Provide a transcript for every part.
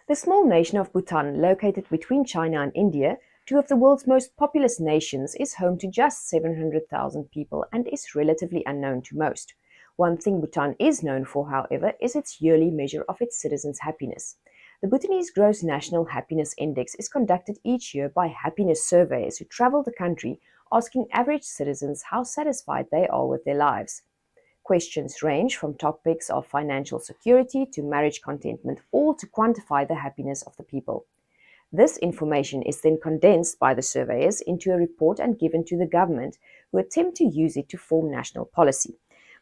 The small nation of Bhutan, located between China and India, two of the world's most populous nations, is home to just 700,000 people and is relatively unknown to most. One thing Bhutan is known for, however, is its yearly measure of its citizens' happiness. The Bhutanese Gross National Happiness Index is conducted each year by happiness surveyors who travel the country asking average citizens how satisfied they are with their lives. Questions range from topics of financial security to marriage contentment, all to quantify the happiness of the people. This information is then condensed by the surveyors into a report and given to the government, who attempt to use it to form national policy.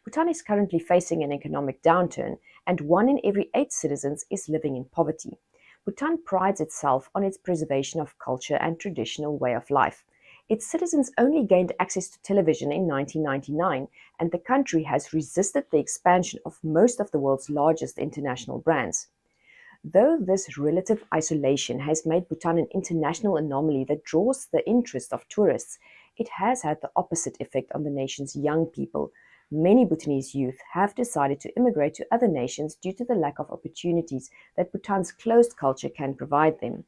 Bhutan is currently facing an economic downturn, and 1 in every 8 citizens is living in poverty. Bhutan prides itself on its preservation of culture and traditional way of life. Its citizens only gained access to television in 1999, and the country has resisted the expansion of most of the world's largest international brands. Though this relative isolation has made Bhutan an international anomaly that draws the interest of tourists, it has had the opposite effect on the nation's young people. Many Bhutanese youth have decided to immigrate to other nations due to the lack of opportunities that Bhutan's closed culture can provide them.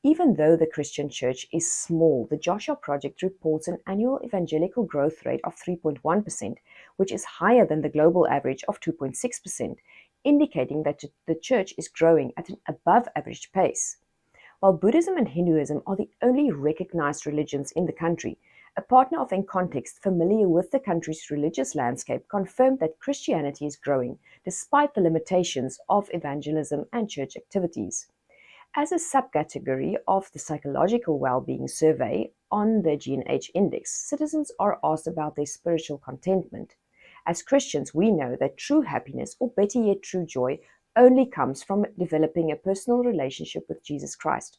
Even though the Christian church is small, the Joshua Project reports an annual evangelical growth rate of 3.1%, which is higher than the global average of 2.6%, indicating that the church is growing at an above average pace. While Buddhism and Hinduism are the only recognized religions in the country, a partner of INcontext familiar with the country's religious landscape confirmed that Christianity is growing despite the limitations of evangelism and church activities. As a subcategory of the Psychological Well-being Survey on the G&H Index, citizens are asked about their spiritual contentment. As Christians, we know that true happiness, or better yet, true joy, only comes from developing a personal relationship with Jesus Christ.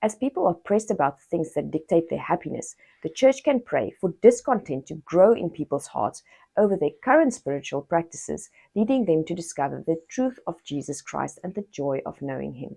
As people are pressed about the things that dictate their happiness, the church can pray for discontent to grow in people's hearts over their current spiritual practices, leading them to discover the truth of Jesus Christ and the joy of knowing Him.